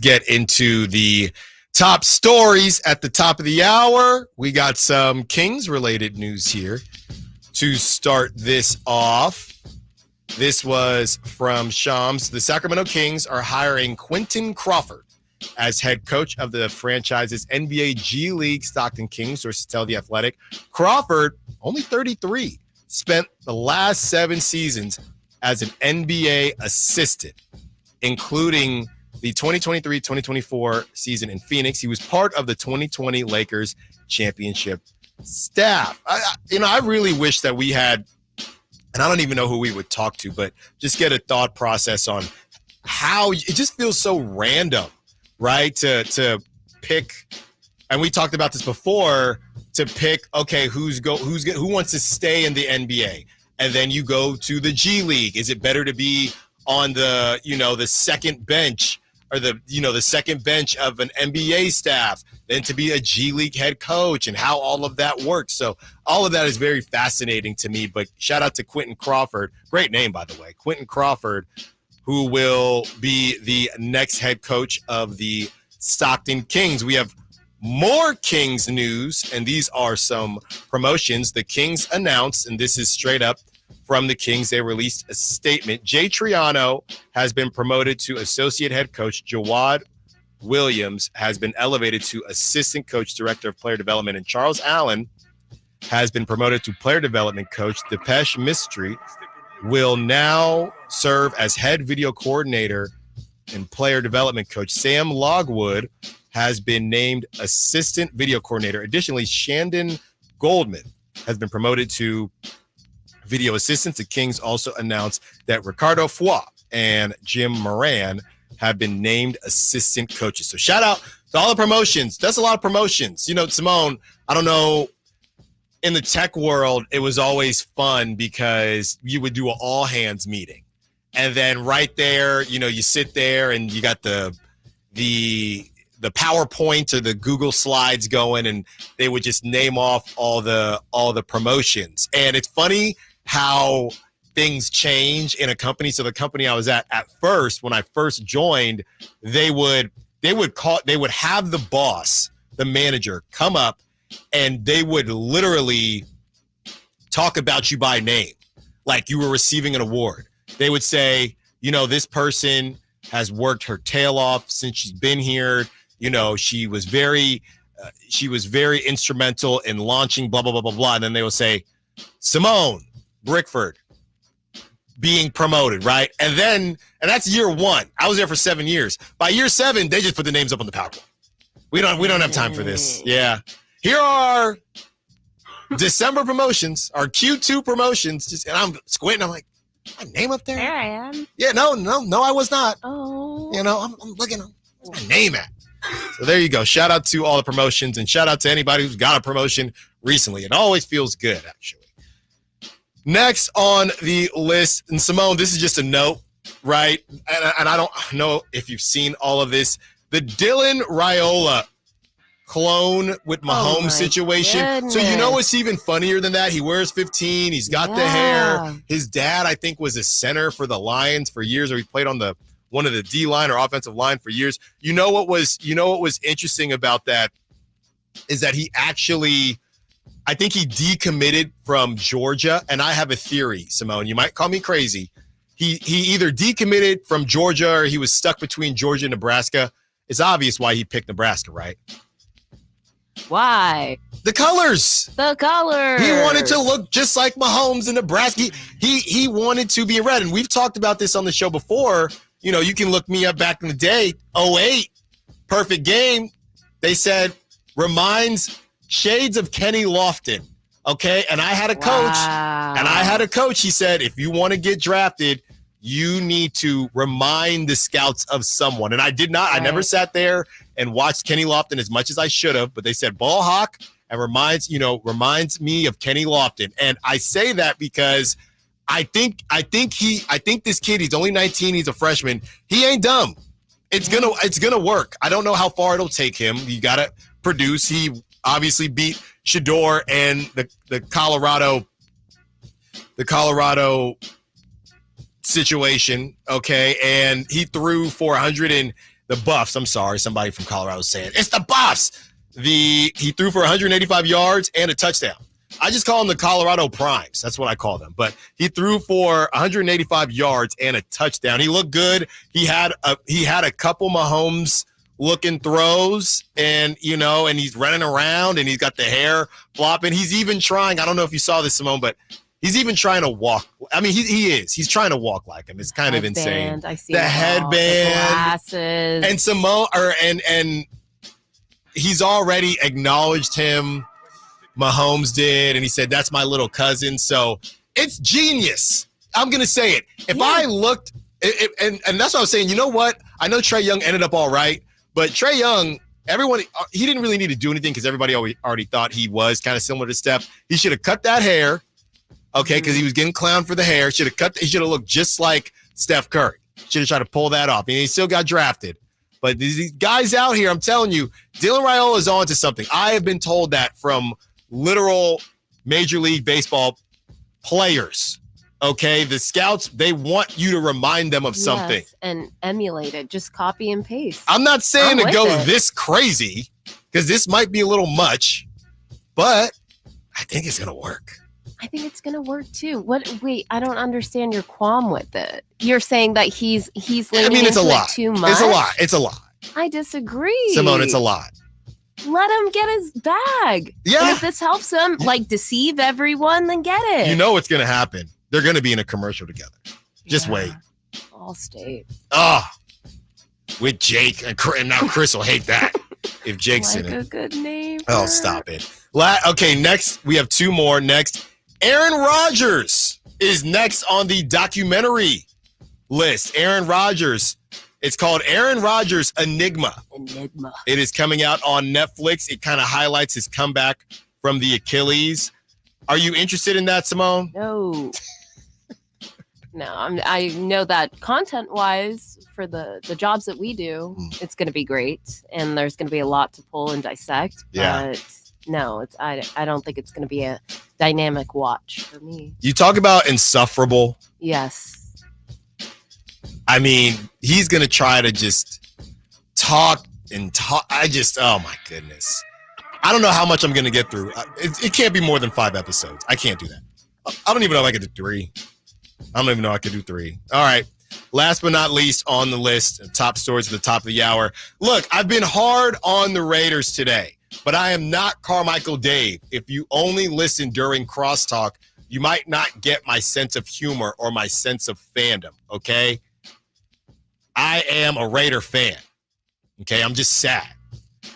get into the top stories at the top of the hour. We got some Kings-related news here to start this off. This was from Shams. The Sacramento Kings are hiring Quentin Crawford as head coach of the franchise's NBA G-League Stockton Kings, sources tell The Athletic. Crawford, only 33, spent the last 7 seasons as an NBA assistant, including the 2023-2024 season in Phoenix. He was part of the 2020 Lakers championship staff. I really wish that we had, and I don't even know who we would talk to, but just get a thought process on how it just feels so random, right? To pick, and we talked about this before, to pick, okay, who wants to stay in the NBA? And then you go to the G League. Is it better to be on the, the second bench or the second bench of an NBA staff than to be a G League head coach, and how all of that works? So all of that is very fascinating to me. But shout out to Quentin Crawford. Great name, by the way. Quentin Crawford, who will be the next head coach of the Stockton Kings. We have more Kings news, and these are some promotions. The Kings announced, and this is straight up from the Kings, they released a statement. Jay Triano has been promoted to associate head coach. Jawad Williams has been elevated to assistant coach, director of player development, and Charles Allen has been promoted to player development coach. Depeche Mistry will now serve as head video coordinator and player development coach. Sam Logwood has been named assistant video coordinator. Additionally, Shandon Goldman has been promoted to video assistant. The Kings also announced that Ricardo Foix and Jim Moran have been named assistant coaches. So shout out to all the promotions. That's a lot of promotions. Simone, I don't know, in the tech world, it was always fun because you would do an all hands meeting. And then right there, you sit there and you got the PowerPoint or the Google slides going, and they would just name off all the promotions. And it's funny how things change in a company. So the company I was at first, when I first joined, they would have the boss, the manager, come up, and they would literally talk about you by name, like you were receiving an award. They would say, this person has worked her tail off since she's been here. She was very instrumental in launching blah, blah, blah, blah, blah. And then they will say, Simone Brickford being promoted, right? And that's year 1. I was there for 7 years. By year 7, they just put the names up on the PowerPoint. We don't have time for this. Yeah. Here are December promotions, our Q2 promotions. And I'm squinting. I'm like, my name up there? There I am. Yeah, no, I was not. Oh. I'm looking. Where's my name at? So there you go. Shout out to all the promotions, and shout out to anybody who's got a promotion recently. It always feels good, actually. Next on the list, and Simone, this is just a note, right? And I don't know if you've seen all of this. The Dylan Raiola clone with Mahomes situation. Goodness. So what's even funnier than that? He wears 15. He's got the hair. His dad, I think, was a center for the Lions for years, or he played on one of the D line or offensive line for years. What was interesting about that is that he actually, I think he decommitted from Georgia, and I have a theory, Simone. You might call me crazy. He either decommitted from Georgia or he was stuck between Georgia and Nebraska. It's obvious why he picked Nebraska, right? Why? The colors. The colors. He wanted to look just like Mahomes in Nebraska. He wanted to be in red, and we've talked about this on the show before. You can look me up back in the day, 2008, perfect game. They said reminds shades of Kenny Lofton. Okay. And I had a coach. He said, if you want to get drafted, you need to remind the scouts of someone. And I did not. Right. I never sat there and watched Kenny Lofton as much as I should have, but they said ball hawk and reminds me of Kenny Lofton. And I say that because I think this kid, he's only 19, he's a freshman. He ain't dumb. It's gonna work. I don't know how far it'll take him. You gotta produce. He obviously beat Shador and the Colorado situation, okay, and he threw for 100 the Buffs. I'm sorry, somebody from Colorado saying it's the Buffs. He threw for 185 yards and a touchdown. I just call them the Colorado Primes. That's what I call them. But he threw for 185 yards and a touchdown. He looked good. He had a couple Mahomes looking throws, and he's running around and he's got the hair flopping. He's even trying. I don't know if you saw this, Simone, but he's even trying to walk. I mean, he is. He's trying to walk like him. It's kind of insane. I see the headband, the glasses, and Simone, and he's already acknowledged him. Mahomes did, and he said, that's my little cousin. So it's genius. I'm going to say it. If I looked, and that's what I was saying, you know what? I know Trae Young ended up all right, but Trae Young, he didn't really need to do anything because everybody already thought he was kind of similar to Steph. He should have cut that hair, okay, because he was getting clowned for the hair. He should have looked just like Steph Curry. Should have tried to pull that off. And he still got drafted. But these guys out here, I'm telling you, Dylan Raiola is on to something. I have been told that from literal Major League Baseball players, okay? The scouts, they want you to remind them of something. And emulate it. Just copy and paste. I'm not saying to go this crazy, because this might be a little much, but I think it's going to work. I think it's going to work too. Wait, I don't understand your qualm with it. You're saying that he's leaning into it too much? It's a lot. I disagree. Simone, it's a lot. Let him get his bag. Yeah. And if this helps him, deceive everyone, then get it. You know what's going to happen. They're going to be in a commercial together. Just wait. Allstate. With Jake. And now Chris will hate that if Jake's in it. A good name. Oh, stop it. Okay, next, we have two more. Next, Aaron Rodgers is next on the documentary list. Aaron Rodgers. It's called Aaron Rodgers Enigma. It is coming out on Netflix. It kind of highlights his comeback from the Achilles. Are you interested in that, Simone? No. I know that content-wise, for the jobs that we do, it's going to be great, and there's going to be a lot to pull and dissect. Yeah. But no, I don't think it's going to be a dynamic watch for me. You talk about insufferable. Yes. I mean, he's going to try to just talk and talk. Oh my goodness. I don't know how much I'm going to get through. It can't be more than 5 episodes. I can't do that. I don't even know if I could do 3. I don't even know if I could do 3. All right. Last but not least on the list, top stories at the top of the hour. Look, I've been hard on the Raiders today, but I am not Carmichael Dave. If you only listen during crosstalk, you might not get my sense of humor or my sense of fandom, okay? I am a Raider fan. Okay, I'm just sad.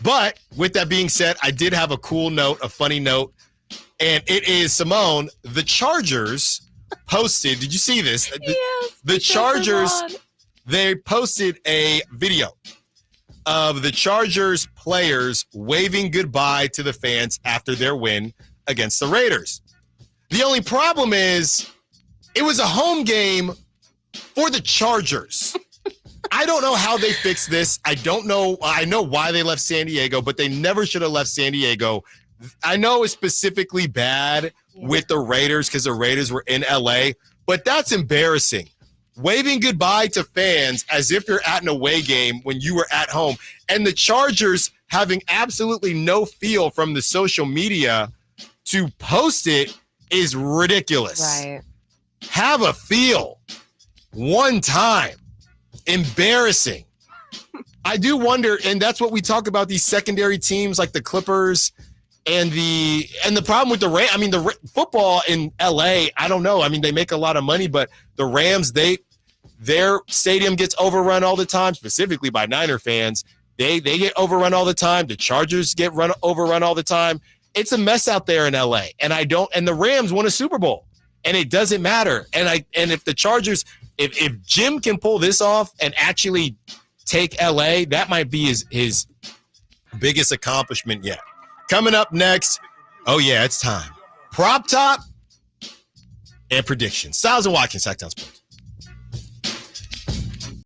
But with that being said, I did have a cool note, a funny note, and it is, Simone, the Chargers posted, did you see this? Yes. The Chargers, they posted a video of the Chargers players waving goodbye to the fans after their win against the Raiders. The only problem is it was a home game for the Chargers. I don't know how they fixed this. I don't know. I know why they left San Diego, but they never should have left San Diego. I know it's specifically bad with the Raiders because the Raiders were in LA, but that's embarrassing. Waving goodbye to fans as if you're at an away game when you were at home. And the Chargers having absolutely no feel from the social media to post it is ridiculous. Right. Have a feel. One time. Embarrassing. I do wonder, and that's what we talk about, these secondary teams like the Clippers and the problem with the football in LA, I don't know. I mean, they make a lot of money, but the Rams, their stadium gets overrun all the time, specifically by Niner fans. They get overrun all the time. The Chargers get overrun all the time. It's a mess out there in LA. And the Rams won a Super Bowl. And it doesn't matter. And if the Chargers, if Jim can pull this off and actually take LA, that might be his biggest accomplishment yet. Coming up next, oh yeah, it's time. Prop top and predictions. Stiles and Watkins, Sactown Sports.